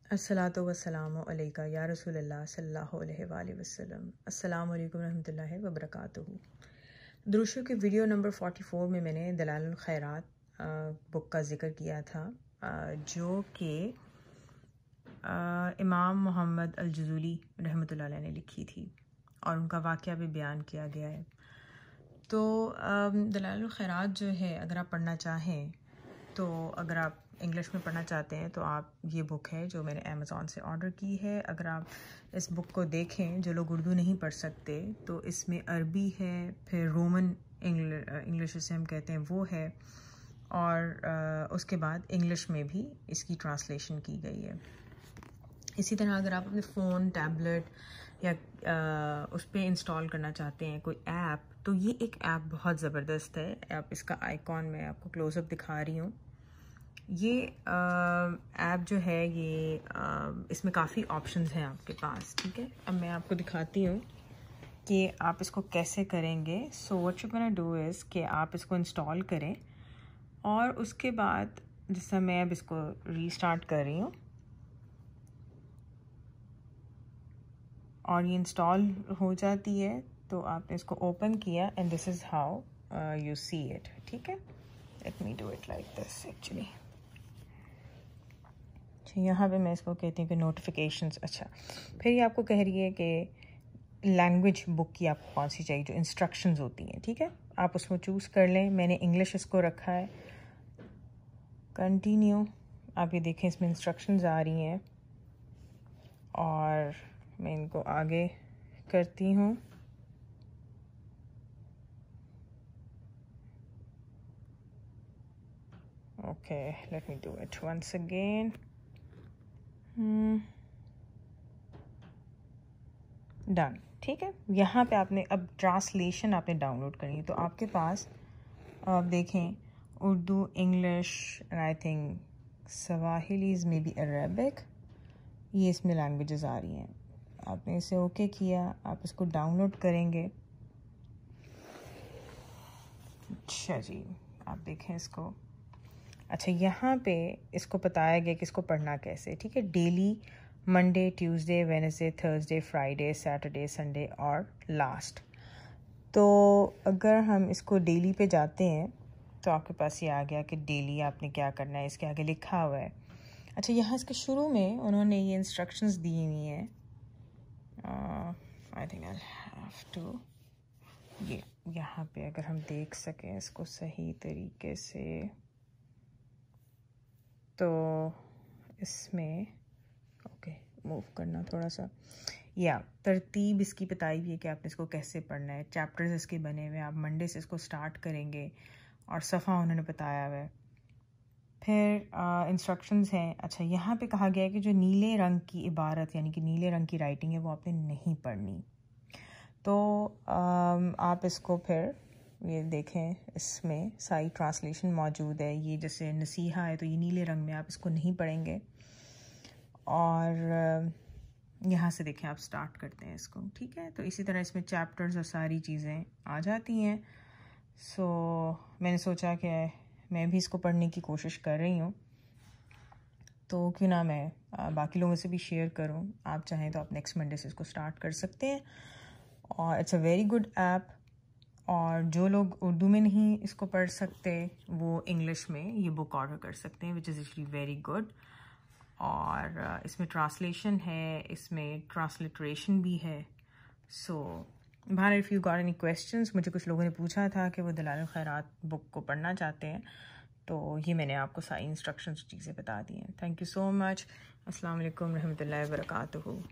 अस्सलातु वस्सलामु अलैका या रसूलल्लाह सल्लल्लाहु अलैहि वसल्लम। अस्सलामु अलैकुम रहमतुल्लाहि व बरकातुहू। दुरूशों के वीडियो नंबर 44 में मैंने दलालुल खैरात बुक का ज़िक्र किया था, जो कि इमाम मोहम्मद अल-जज़ूली रहमतुल्लाह अलैह ने लिखी थी और उनका वाक़या भी बयान किया गया है। तो दलालुल खैरात जो है, अगर आप पढ़ना चाहें तो अगर आप इंग्लिश में पढ़ना चाहते हैं तो आप ये बुक है जो मैंने अमेज़ॉन से ऑर्डर की है। अगर आप इस बुक को देखें, जो लोग उर्दू नहीं पढ़ सकते, तो इसमें अरबी है, फिर रोमन इंग्लिश जिसे हम कहते हैं वो है, और उसके बाद इंग्लिश में भी इसकी ट्रांसलेशन की गई है। इसी तरह अगर आप अपने फ़ोन, टैबलेट या उस पर इंस्टॉल करना चाहते हैं कोई ऐप, तो ये एक ऐप बहुत ज़बरदस्त है। आप इसका आइकॉन मैं आपको क्लोज़अप दिखा रही हूँ। ये ऐप जो है, ये इसमें काफ़ी ऑप्शंस हैं आपके पास, ठीक है। अब मैं आपको दिखाती हूँ कि आप इसको कैसे करेंगे। So what you gonna do is कि आप इसको इंस्टॉल करें और उसके बाद जैसा मैं अब इसको रीस्टार्ट कर रही हूँ और ये इंस्टॉल हो जाती है, तो आपने इसको ओपन किया and this is how you see it, ठीक है। Late me do it like this actually. यहाँ पे मैं इसको कहती हूँ कि नोटिफिकेशंस। अच्छा, फिर ये आपको कह रही है कि लैंग्वेज बुक की आपको कौन सी चाहिए, जो इंस्ट्रक्शंस होती हैं, ठीक है। आप उसको चूज़ कर लें। मैंने इंग्लिश इसको रखा है। कंटिन्यू। आप ये देखें, इसमें इंस्ट्रक्शंस आ रही हैं और मैं इनको आगे करती हूँ। Okay, let me do it once again. Done, ठीक है। यहाँ पे आपने अब ट्रांसलेशन आपने डाउनलोड करनी है, तो आपके पास आप देखें Urdu, English and I think Swahilis में भी अरबिक, ये इसमें लैंग्वेजेस आ रही हैं। आपने इसे ओके किया, आप इसको डाउनलोड करेंगे। अच्छा जी, आप देखें इसको। अच्छा, यहाँ पे इसको बताया गया कि इसको पढ़ना कैसे, ठीक है। Daily, Monday, Tuesday, Wednesday, Thursday, Friday, Saturday, Sunday और लास्ट। तो अगर हम इसको डेली पे जाते हैं तो आपके पास ये आ गया कि डेली आपने क्या करना है, इसके आगे लिखा हुआ है। अच्छा, यहाँ इसके शुरू में उन्होंने ये इंस्ट्रक्शंस दी हुई हैं। I think I have to, ये यहाँ पे अगर हम देख सकें इसको सही तरीके से, तो इसमें ओके मूव करना थोड़ा सा, या तरतीब इसकी बताई हुई है कि आपने इसको कैसे पढ़ना है। चैप्टर्स इसके बने हुए हैं। आप मंडे से इसको स्टार्ट करेंगे और सफ़ा उन्होंने बताया हुआ है। फिर इंस्ट्रक्शंस हैं। अच्छा, यहाँ पे कहा गया है कि जो नीले रंग की इबारत यानी कि नीले रंग की राइटिंग है वो आपने नहीं पढ़नी। तो आप इसको फिर ये देखें, इसमें सारी ट्रांसलेशन मौजूद है। ये जैसे नसीहा है तो ये नीले रंग में, आप इसको नहीं पढ़ेंगे। और यहाँ से देखें, आप स्टार्ट करते हैं इसको, ठीक है। तो इसी तरह इसमें चैप्टर्स और सारी चीज़ें आ जाती हैं। सो मैंने सोचा कि मैं भी इसको पढ़ने की कोशिश कर रही हूँ, तो क्यों ना मैं बाकी लोगों से भी शेयर करूँ। आप चाहें तो आप नेक्स्ट मंडे से इसको स्टार्ट कर सकते हैं और it's a very good app. और जो लोग उर्दू में नहीं इसको पढ़ सकते, वो इंग्लिश में ये बुक ऑर्डर कर सकते हैं, which is actually very good. और इसमें ट्रांसलेशन है, इसमें ट्रांसलिट्रेशन भी है। सो बहर, if you got any questions, मुझे कुछ लोगों ने पूछा था कि वो दलालुल खैरात बुक को पढ़ना चाहते हैं, तो ये मैंने आपको सारी इंस्ट्रक्शंस चीज़ें बता दी हैं। Thank you so much. अस्सलाम वालेकुम रहमतुल्लाहि व बरकातुहू।